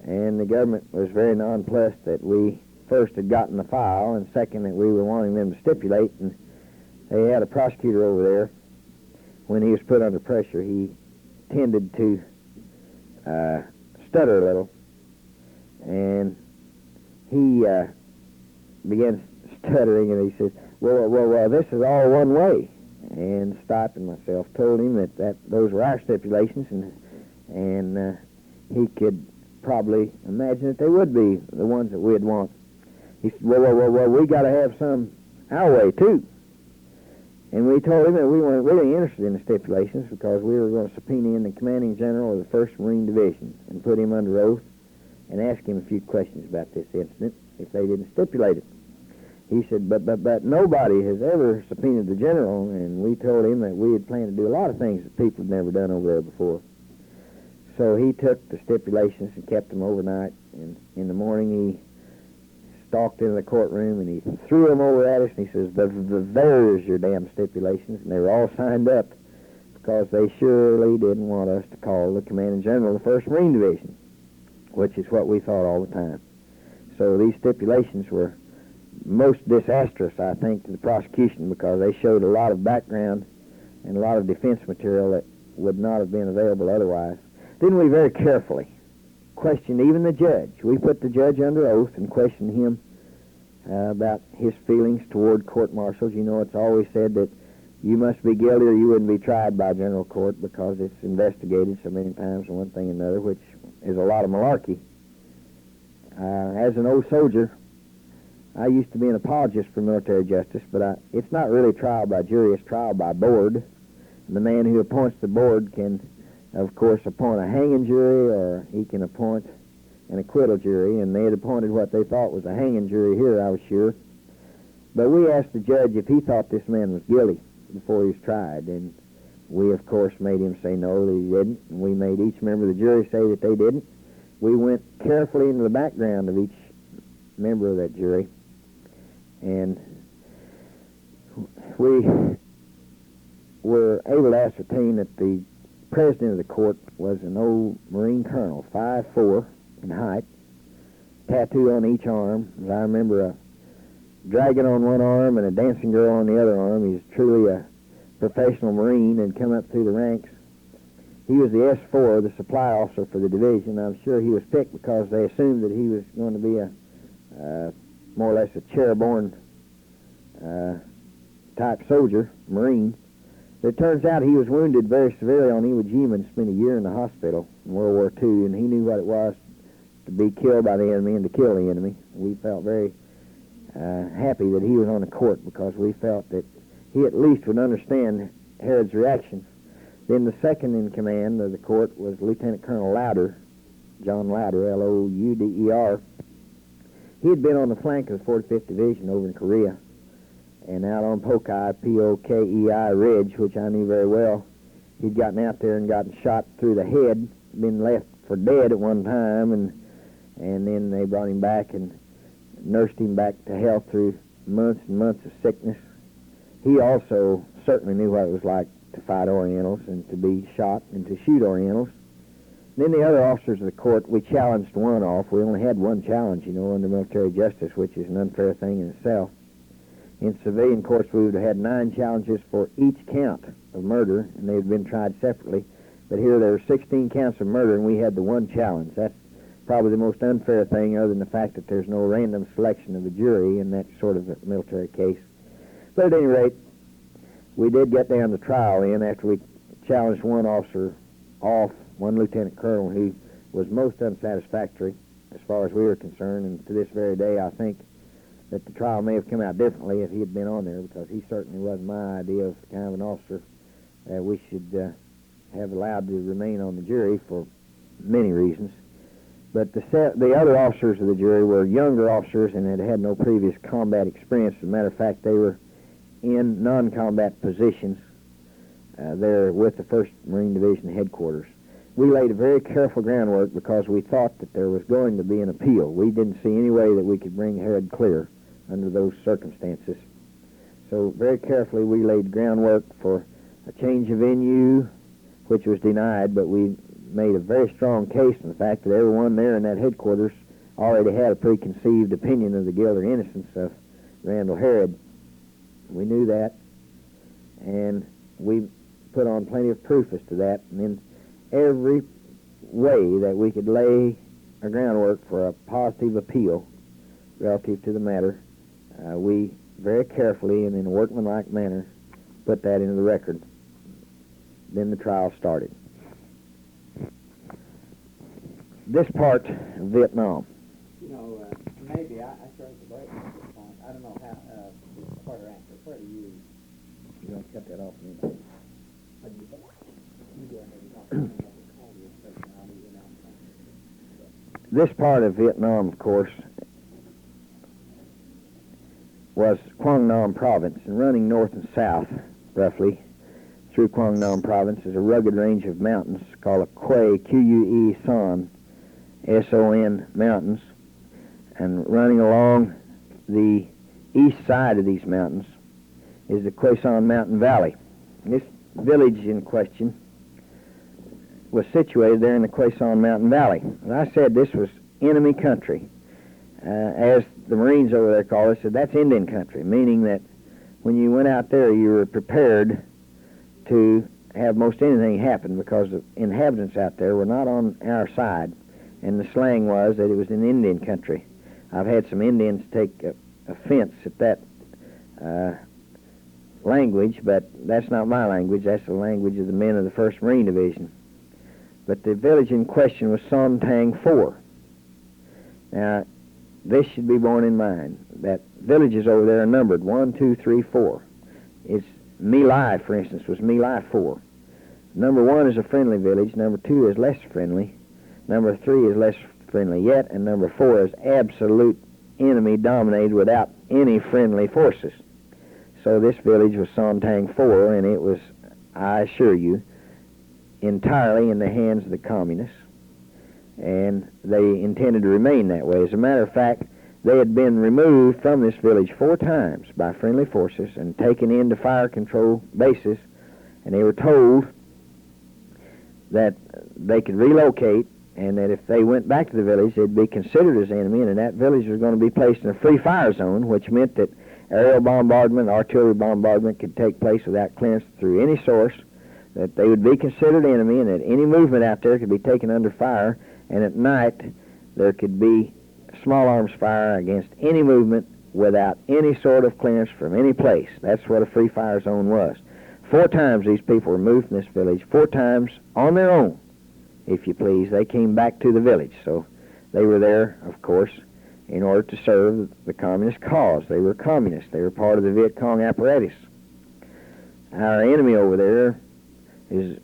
and the government was very nonplussed that we first had gotten the file, and second, that we were wanting them to stipulate. And they had a prosecutor over there. When he was put under pressure, he tended to stutter a little, and he began stuttering, and he says, well, this is all one way. And Stipe and myself told him that those were our stipulations, and he could probably imagine that they would be the ones that we'd want. He said, well, we got to have some our way, too. And we told him that we weren't really interested in the stipulations because we were going to subpoena in the commanding general of the 1st Marine Division and put him under oath and ask him a few questions about this incident if they didn't stipulate it. He said, but nobody has ever subpoenaed the general, and we told him that we had planned to do a lot of things that people had never done over there before. So he took the stipulations and kept them overnight, and in the morning he stalked into the courtroom and he threw them over at us, and he says, there's your damn stipulations. And they were all signed up because they surely didn't want us to call the commanding general of the 1st Marine Division, which is what we thought all the time. So these stipulations were most disastrous, I think, to the prosecution because they showed a lot of background and a lot of defense material that would not have been available otherwise. Then we very carefully questioned even the judge. We put the judge under oath and questioned him about his feelings toward court-martials. You know, it's always said that you must be guilty or you wouldn't be tried by general court because it's investigated so many times on one thing and another, which is a lot of malarkey. As an old soldier, I used to be an apologist for military justice, but it's not really trial by jury, it's trial by board. And the man who appoints the board can, of course, appoint a hanging jury, or he can appoint an acquittal jury, and they had appointed what they thought was a hanging jury here, I was sure. But we asked the judge if he thought this man was guilty before he was tried, and we, of course, made him say no, that he didn't, and we made each member of the jury say that they didn't. We went carefully into the background of each member of that jury, and we were able to ascertain that the president of the court was an old Marine colonel, 5'4" in height, tattoo on each arm. As I remember, a dragon on one arm and a dancing girl on the other arm. He's truly a professional Marine and come up through the ranks. He was the S4, the supply officer for the division. I'm sure he was picked because they assumed that he was going to be a more or less a chair-borne type soldier, Marine. It turns out he was wounded very severely on Iwo Jima and spent a year in the hospital in World War II, and he knew what it was to be killed by the enemy and to kill the enemy. We felt very happy that he was on the court because we felt that he at least would understand Herrod's reaction. Then the second in command of the court was Lieutenant Colonel Louder, John Louder, Louder. He had been on the flank of the 45th Division over in Korea, and out on Pokei, P-O-K-E-I Ridge, which I knew very well. He'd gotten out there and gotten shot through the head, been left for dead at one time, and then they brought him back and nursed him back to health through months and months of sickness. He also certainly knew what it was like to fight Orientals and to be shot and to shoot Orientals. Then the other officers of the court, we challenged one off. We only had one challenge, under military justice, which is an unfair thing in itself. In civilian courts, we would have had 9 challenges for each count of murder, and they had been tried separately. But here there were 16 counts of murder, and we had the one challenge. That's probably the most unfair thing, other than the fact that there's no random selection of the jury in that sort of a military case. But at any rate, we did get down to trial then after we challenged one officer off, one lieutenant colonel who was most unsatisfactory as far as we were concerned, and to this very day I think that the trial may have come out differently if he had been on there, because he certainly wasn't my idea of the kind of an officer that we should have allowed to remain on the jury for many reasons. But the other officers of the jury were younger officers and had had no previous combat experience. As a matter of fact, they were in non-combat positions there with the 1st Marine Division headquarters. We laid a very careful groundwork because we thought that there was going to be an appeal. We didn't see any way that we could bring Herrod clear under those circumstances. So very carefully we laid groundwork for a change of venue, which was denied, but we made a very strong case in the fact that everyone there in that headquarters already had a preconceived opinion of the guilt or innocence of Randall Herrod. We knew that, and we put on plenty of proof as to that, and in every way that we could lay a groundwork for a positive appeal relative to the matter, we very carefully and in a workmanlike manner put that into the record. Then the trial started. This part of Vietnam. Maybe I started to break at this point. I don't know how this part of answer. Where do you? You don't cut that off anymore. This part of Vietnam, of course, was Quang Nam Province, and running north and south, roughly, through Quang Nam Province is a rugged range of mountains called the Quay, Q-U-E, Son, S-O-N mountains, and running along the east side of these mountains is the Quay Son Mountain Valley. This village in question was situated there in the Quay Son Mountain Valley. And I said this was enemy country. As the Marines over there call it, said that's Indian country, meaning that when you went out there you were prepared to have most anything happen because the inhabitants out there were not on our side, and the slang was that it was an Indian country. I've had some Indians take offense at that language, but that's not my language. That's the language of the men of the 1st Marine Division. But the village in question was Son Tang 4. Now, this should be borne in mind, that villages over there are numbered 1, 2, 3, 4. It's My Lai, for instance, was My Lai 4. Number 1 is a friendly village, number 2 is less friendly, number 3 is less friendly yet, and number 4 is absolute enemy dominated without any friendly forces. So this village was Son Tang 4, and it was, I assure you, entirely in the hands of the communists, and they intended to remain that way. As a matter of fact, they had been removed from this village 4 times by friendly forces and taken into fire control bases, and they were told that they could relocate and that if they went back to the village, they'd be considered as enemy, and that village was going to be placed in a free fire zone, which meant that aerial bombardment, artillery bombardment could take place without clearance through any source, that they would be considered enemy, and that any movement out there could be taken under fire, and at night there could be small arms fire against any movement without any sort of clearance from any place. That's what a free fire zone was. 4 times these people were moved from this village, 4 times on their own, if you please. They came back to the village. So they were there, of course, in order to serve the communist cause. They were communists. They were part of the Viet Cong apparatus. Our enemy over there is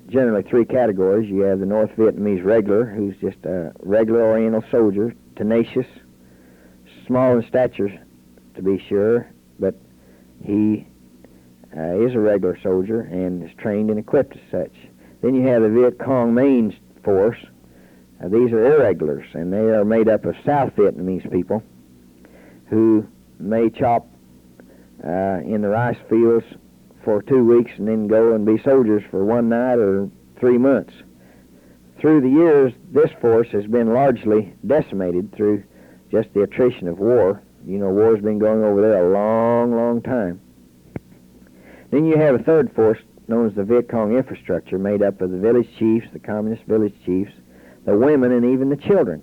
generally 3 categories. You have the North Vietnamese regular, who's just a regular Oriental soldier, tenacious, small in stature, to be sure, but he is a regular soldier and is trained and equipped as such. Then you have the Viet Cong main force. These are irregulars, and they are made up of South Vietnamese people who may chop in the rice fields for 2 weeks and then go and be soldiers for 1 night or 3 months. Through the years, this force has been largely decimated through just the attrition of war. You know, war's been going over there a long, long time. Then you have a third force known as the Viet Cong infrastructure, made up of the village chiefs, the communist village chiefs, the women, and even the children.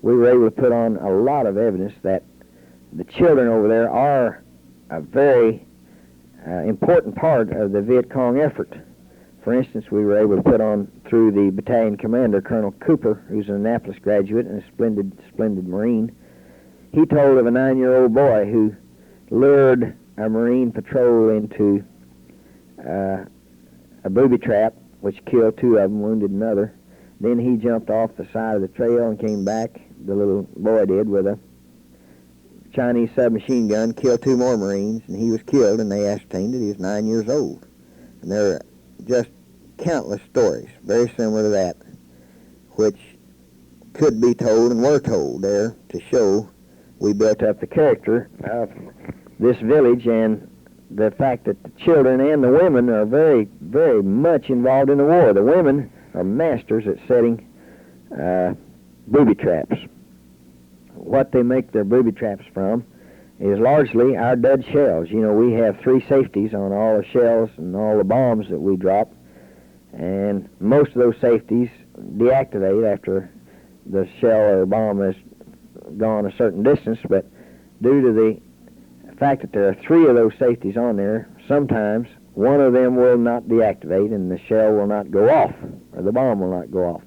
We were able to put on a lot of evidence that the children over there are a very important part of the Viet Cong effort. For instance, we were able to put on through the battalion commander, Colonel Cooper, who's an Annapolis graduate and a splendid Marine. He told of a 9-year-old boy who lured a Marine patrol into a booby trap, which killed 2 of them, wounded another. Then he jumped off the side of the trail and came back, the little boy did, with a Chinese submachine gun, killed 2 more Marines, and he was killed, and they ascertained that he was 9 years old. And there are just countless stories, very similar to that, which could be told and were told there to show we built up the character of this village and the fact that the children and the women are very, very much involved in the war. The women are masters at setting booby traps. What they make their booby traps from is largely our dud shells. You know, we have 3 safeties on all the shells and all the bombs that we drop, and most of those safeties deactivate after the shell or bomb has gone a certain distance, but due to the fact that there are 3 of those safeties on there, sometimes one of them will not deactivate and the shell will not go off, or the bomb will not go off.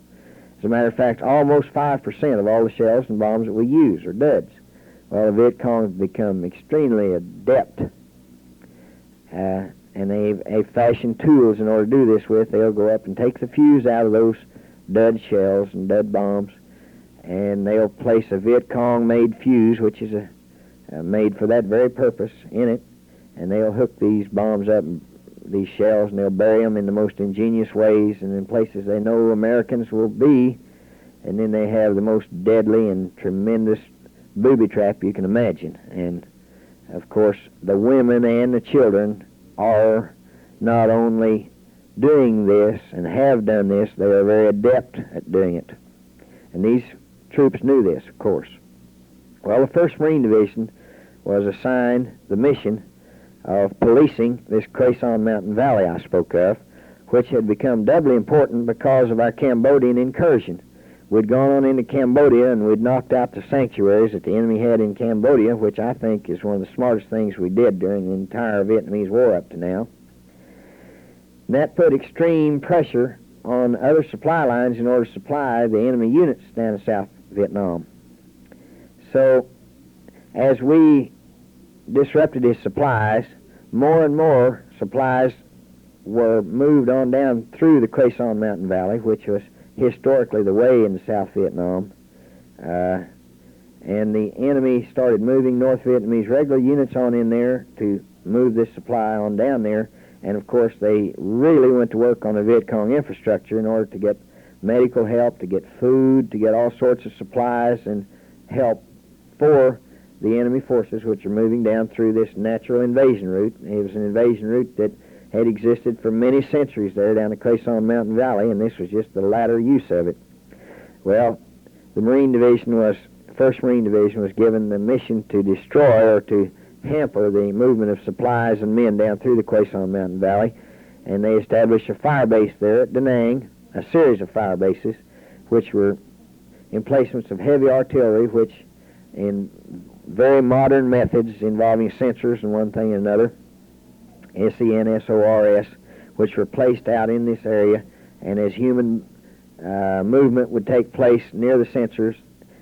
As a matter of fact, almost 5% of all the shells and bombs that we use are duds. Well, the Viet Cong have become extremely adept, and they've fashioned tools in order to do this with. They'll go up and take the fuse out of those dud shells and dud bombs, and they'll place a Viet Cong-made fuse, which is made for that very purpose, in it, and they'll hook these bombs up, these shells, and they'll bury them in the most ingenious ways and in places they know Americans will be, and then they have the most deadly and tremendous booby trap you can imagine. And, of course, the women and the children are not only doing this and have done this, they are very adept at doing it. And these troops knew this, of course. Well, the 1st Marine Division was assigned the mission of policing this Cresson Mountain Valley I spoke of, which had become doubly important because of our Cambodian incursion. We'd gone on into Cambodia and we'd knocked out the sanctuaries that the enemy had in Cambodia, which I think is one of the smartest things we did during the entire Vietnamese War up to now. And that put extreme pressure on other supply lines in order to supply the enemy units down in South Vietnam. So, as we disrupted his supplies, more and more supplies were moved on down through the Cresson Mountain Valley, which was historically the way into South Vietnam, and the enemy started moving North Vietnamese regular units on in there to move this supply on down there, and of course they really went to work on the Viet Cong infrastructure in order to get medical help, to get food, to get all sorts of supplies and help for the enemy forces which are moving down through this natural invasion route. It was an invasion route that had existed for many centuries there down the Cresson Mountain Valley, and this was just the latter use of it. Well, the Marine Division was, 1st Marine Division was given the mission to destroy or to hamper the movement of supplies and men down through the Cresson Mountain Valley, and they established a fire base there at Da Nang, a series of fire bases, which were emplacements of heavy artillery, which in very modern methods involving sensors and one thing and another, SENSORS, which were placed out in this area, and as human movement would take place near the sensors,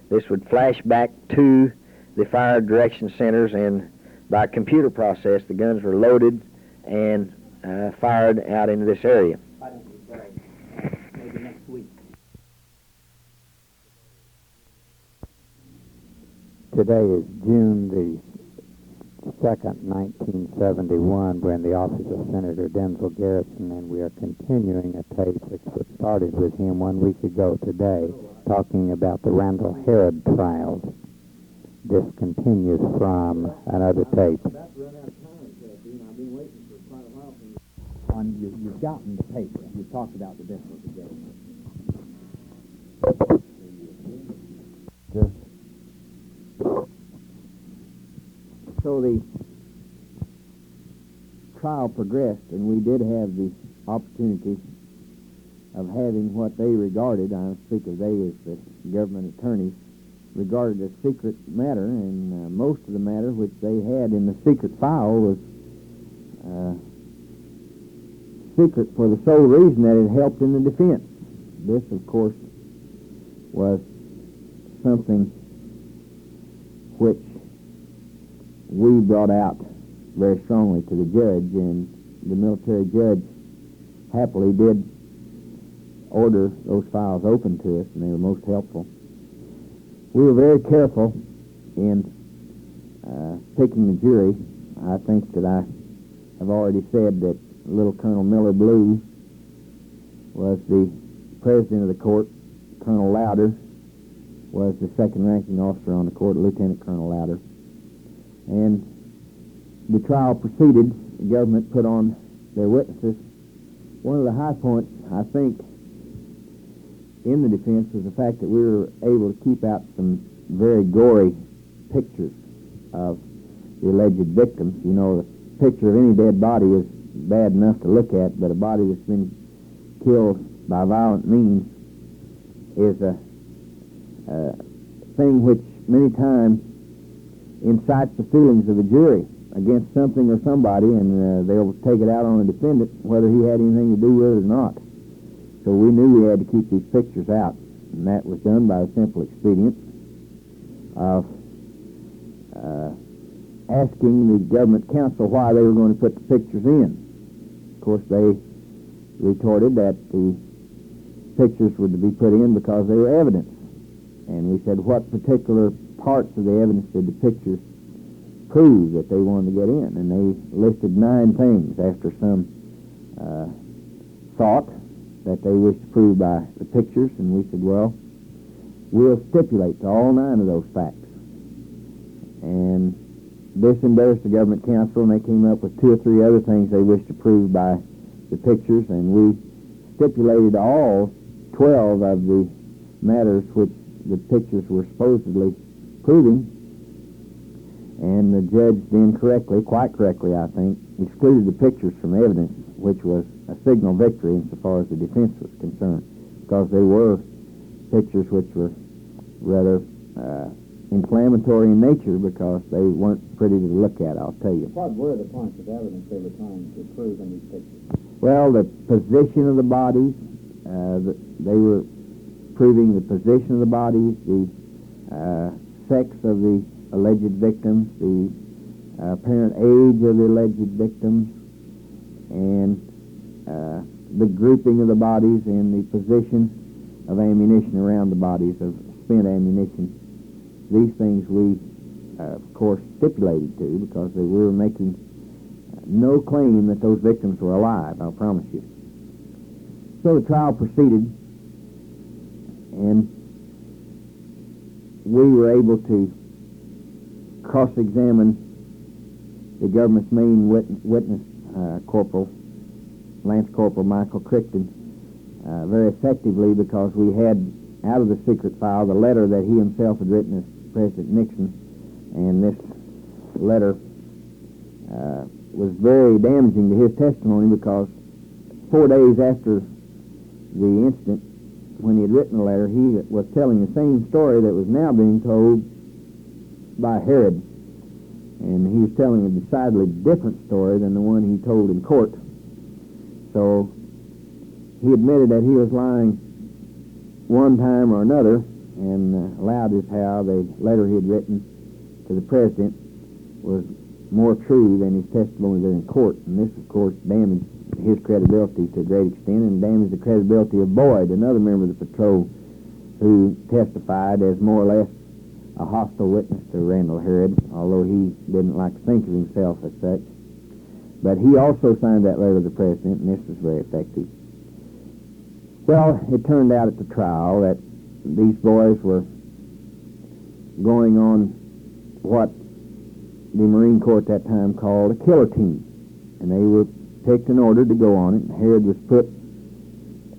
this would flash back to the fire direction centers, and by computer process, the guns were loaded and fired out into this area. Why don't we go maybe next week? Today is June the 2nd, 1971, we're in the office of Senator Denzil Garrison, and we are continuing a tape which was started with him 1 week ago today, talking about the Randy Herrod trials. This continues from another tape. You've gotten the paper. You talked about the difference together. So the trial progressed, and we did have the opportunity of having what they regarded, I speak of they as the government attorneys, regarded as secret matter, and most of the matter which they had in the secret file was secret for the sole reason that it helped in the defense. This, of course, was something which we brought out very strongly to the judge, and the military judge happily did order those files open to us, and they were most helpful. We were very careful in picking the jury. I think that I have already said that little Colonel Miller Blue was the president of the court. Colonel Lauder was the second-ranking officer on the court, Lieutenant Colonel Lauder. And the trial proceeded. The government put on their witnesses. One of the high points, I think, in the defense was the fact that we were able to keep out some very gory pictures of the alleged victims. You know, the picture of any dead body is bad enough to look at, but a body that's been killed by violent means is a thing which many times incites the feelings of the jury against something or somebody, and they'll take it out on the defendant whether he had anything to do with it or not. So we knew we had to keep these pictures out, and that was done by a simple expedient of asking the government counsel why they were going to put the pictures in. Of course, they retorted that the pictures were to be put in because they were evidence. And we said, what particular parts of the evidence did the pictures prove that they wanted to get in? And they listed 9 things after some thought that they wished to prove by the pictures. And we said, well, we'll stipulate to all 9 of those facts. And this embarrassed the government counsel, and they came up with 2 or 3 other things they wished to prove by the pictures, and we stipulated all 12 of the matters which the pictures were supposedly proving, and the judge then correctly, quite correctly I think, excluded the pictures from evidence, which was a signal victory insofar as the defense was concerned, because they were pictures which were rather inflammatory in nature because they weren't pretty to look at, I'll tell you. What were the points of evidence they were trying to prove in these pictures? Well, the position of the bodies, they were proving the position of the bodies, the sex of the alleged victims, the apparent age of the alleged victims, and the grouping of the bodies and the position of ammunition around the bodies, of spent ammunition. These things we, of course, stipulated to because we were making no claim that those victims were alive, I'll promise you. So the trial proceeded, and we were able to cross-examine the government's main witness, Corporal, Lance Corporal Michael Crichton, very effectively because we had out of the secret file the letter that he himself had written as President Nixon, and this letter was very damaging to his testimony because 4 days after the incident, when he had written the letter, he was telling the same story that was now being told by Herrod. And he was telling a decidedly different story than the one he told in court. So he admitted that he was lying one time or another, and allowed us how the letter he had written to the president was more true than his testimony there in court. And this, of course, damaged his credibility to a great extent, and damaged the credibility of Boyd, another member of the patrol, who testified as more or less a hostile witness to Randall Herrod, although he didn't like to think of himself as such. But he also signed that letter to the president, and this was very effective. Well, it turned out at the trial that these boys were going on what the Marine Corps at that time called a killer team, and they were picked and ordered to go on it. And Herrod was put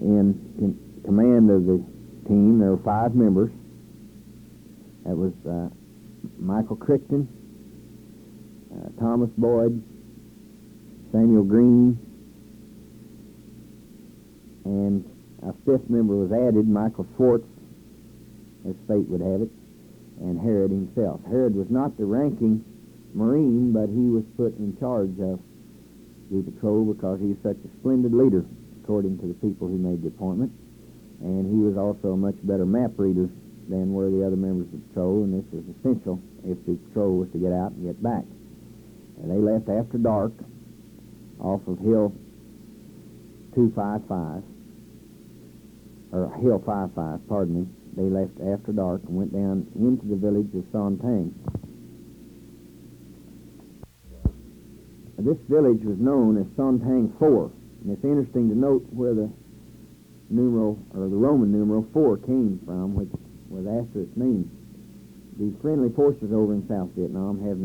in command of the team. There were 5 members. That was Michael Crichton, Thomas Boyd, Samuel Green, and a 5th member was added, Michael Schwartz, as fate would have it, and Herrod himself. Herrod was not the ranking Marine, but he was put in charge of the patrol because he was such a splendid leader, according to the people who made the appointment. And he was also a much better map reader than were the other members of the patrol, and this was essential if the patrol was to get out and get back. And they left after dark off of Hill 255, or Hill 55, pardon me. They left after dark and went down into the village of Sontang. This village was known as Sontang 4, and it's interesting to note where the numeral, or the Roman numeral 4 came from, which was after its name. The friendly forces over in South Vietnam have